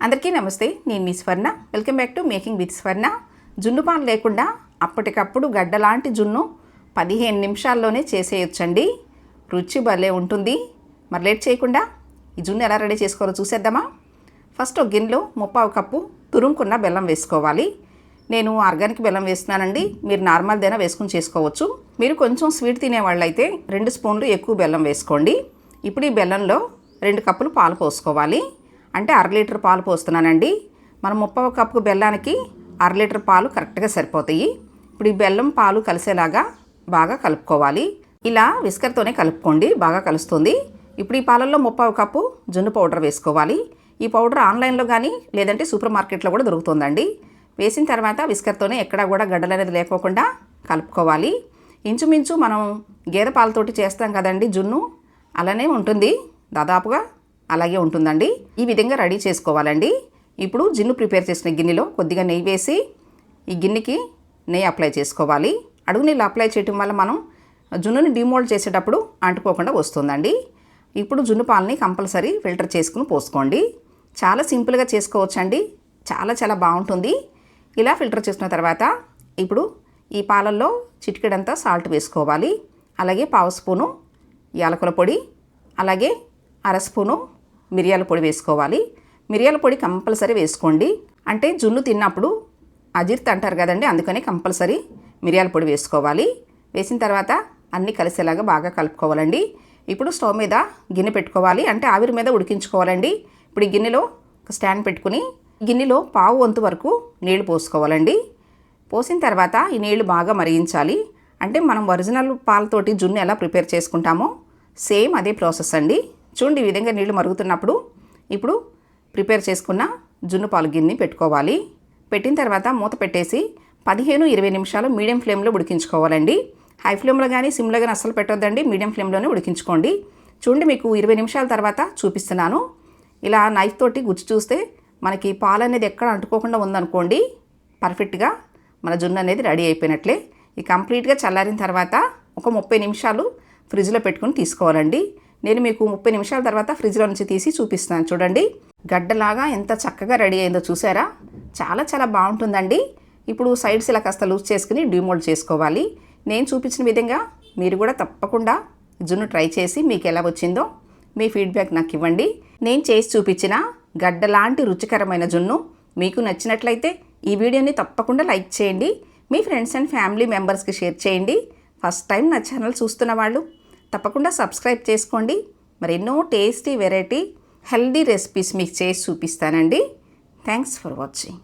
అందరికీ నమస్తే. నేను మీ స్వర్ణ. Welcome back to making with స్వర్ణ. జున్ను పాలు లేకుండా అప్పటికప్పుడు గడ్డలాంటి జున్ను 15 నిమిషాల్లోనే చేసేయొచ్చండి. రుచి భలే ఉంటుంది. మరి లేట్ చేయకుండా ఈ జున్ను ఎలా రెడీ చేసుకోవాలో చూసేద్దామా? ఫస్ట్ ఒక గిన్నెలో 3/4 కప్పు తురుముకున్న బెల్లం వేసుకోవాలి. నేను ఆర్గానిక్ బెల్లం వేస్తున్నానండి. మీరు నార్మల్దైనా వేసుకుని చేసుకోవచ్చు. మీరు కొంచెం స్వీట్ తినేవాళ్ళైతే 2 స్పూన్లు ఎక్కువ బెల్లం వేసుకోండి. ఇప్పుడు ఈ బెల్లంలో 2 కప్పులు పాలు పోసుకోవాలి. అంటే 1/2 లీటర్ పాలు పోస్తున్నానండి. మనం 3/4 కప్పు బెల్లానికి 1/2 లీటర్ పాలు కరెక్ట్గా సరిపోతాయి. ఇప్పుడు ఈ బెల్లం పాలు కలిసేలాగా బాగా కలుపుకోవాలి. ఇలా విస్కర్తోనే కలుపుకోండి, బాగా కలుస్తుంది. ఇప్పుడు ఈ పాలల్లో 3/4 కప్పు జున్ను పౌడర్ వేసుకోవాలి. ఈ పౌడర్ ఆన్లైన్లో కానీ లేదంటే సూపర్ మార్కెట్లో కూడా దొరుకుతుందండి. వేసిన తర్వాత విస్కర్తోనే ఎక్కడా కూడా గడ్డలు అనేది లేకోకుండా కలుపుకోవాలి. ఇంచుమించు మనం గేదె పాలతోటి చేస్తాం కదండి జున్ను, అలానే ఉంటుంది, దాదాపుగా అలాగే ఉంటుందండి. ఈ విధంగా రెడీ చేసుకోవాలండి. ఇప్పుడు జున్ను ప్రిపేర్ చేసిన గిన్నెలో కొద్దిగా నెయ్యి వేసి ఈ గిన్నెకి నెయ్యి అప్లై చేసుకోవాలి. అడుగు నీళ్ళు అప్లై చేయటం వల్ల మనం జున్నుని డిమోల్డ్ చేసేటప్పుడు అంటుకోకుండా వస్తుందండి. ఇప్పుడు జున్ను పాలని కంపల్సరీ ఫిల్టర్ చేసుకుని పోసుకోండి. చాలా సింపుల్గా చేసుకోవచ్చండి. చాలా చాలా బాగుంటుంది. ఇలా ఫిల్టర్ చేసుకున్న తర్వాత ఇప్పుడు ఈ పాలల్లో చిటికెడంతా సాల్ట్ వేసుకోవాలి. అలాగే 1/2 స్పూను యాలకుల పొడి, అలాగే 1/2 స్పూను మిరియాల పొడి వేసుకోవాలి. మిరియాల పొడి కంపల్సరీ వేసుకోండి. అంటే జున్ను తిన్నప్పుడు అజీర్తి అంటారు కదండి, అందుకని కంపల్సరీ మిరియాల పొడి వేసుకోవాలి. వేసిన తర్వాత అన్నీ కలిసేలాగా బాగా కలుపుకోవాలండి. ఇప్పుడు స్టవ్ మీద గిన్నె పెట్టుకోవాలి. అంటే ఆవిరి మీద ఉడికించుకోవాలండి. ఇప్పుడు ఈ గిన్నెలో ఒక స్టాండ్ పెట్టుకుని గిన్నెలో 1/2 వంతు వరకు నీళ్లు పోసుకోవాలండి. పోసిన తర్వాత ఈ నీళ్లు బాగా మరిగించాలి. అంటే మనం ఒరిజినల్ పాలతోటి జున్ను ఎలా ప్రిపేర్ చేసుకుంటామో సేమ్ అదే ప్రాసెస్ అండి. చూడండి, ఈ విధంగా నీళ్లు మరుగుతున్నప్పుడు ఇప్పుడు ప్రిపేర్ చేసుకున్న జున్ను పాలు గిన్నె పెట్టుకోవాలి. పెట్టిన తర్వాత మూత పెట్టేసి 15-20 నిమిషాలు మీడియం ఫ్లేమ్లో ఉడికించుకోవాలండి. హై ఫ్లేమ్లో కానీ సిమ్లో కానీ అస్సలు పెట్టొద్దండి, మీడియం ఫ్లేమ్లోనే ఉడికించుకోండి. చూడండి, మీకు 20 నిమిషాల తర్వాత చూపిస్తున్నాను. ఇలా నైఫ్ తోటి గుచ్చి చూస్తే మనకి పాలు అనేది ఎక్కడ అంటుకోకుండా ఉందనుకోండి, పర్ఫెక్ట్గా మన జున్ను అనేది రెడీ అయిపోయినట్లే. ఈ కంప్లీట్గా చల్లారిన తర్వాత ఒక 30 నిమిషాలు ఫ్రిడ్జ్లో పెట్టుకుని తీసుకోవాలండి. నేను మీకు 30 నిమిషాల తర్వాత ఫ్రిడ్జ్లో నుంచి తీసి చూపిస్తున్నాను. చూడండి, గడ్డలాగా ఎంత చక్కగా రెడీ అయిందో చూసారా? చాలా చాలా బాగుంటుందండి. ఇప్పుడు సైడ్స్ ఇలా కాస్త లూజ్ చేసుకుని డిమోల్డ్ చేసుకోవాలి. నేను చూపించిన విధంగా మీరు కూడా తప్పకుండా జున్ను ట్రై చేసి మీకు ఎలా వచ్చిందో మీ ఫీడ్బ్యాక్ నాకు ఇవ్వండి. నేను చేసి చూపించిన గడ్డలాంటి రుచికరమైన జున్ను మీకు నచ్చినట్లయితే ఈ వీడియోని తప్పకుండా లైక్ చేయండి. మీ ఫ్రెండ్స్ అండ్ ఫ్యామిలీ మెంబర్స్కి షేర్ చేయండి. ఫస్ట్ టైం నా ఛానల్ చూస్తున్న వాళ్ళు తప్పకుండా సబ్స్క్రైబ్ చేసుకోండి. మరి ఎన్నో టేస్టీ వెరైటీ హెల్దీ రెసిపీస్ మీకు చేసి చూపిస్తానండి. Thanks for watching.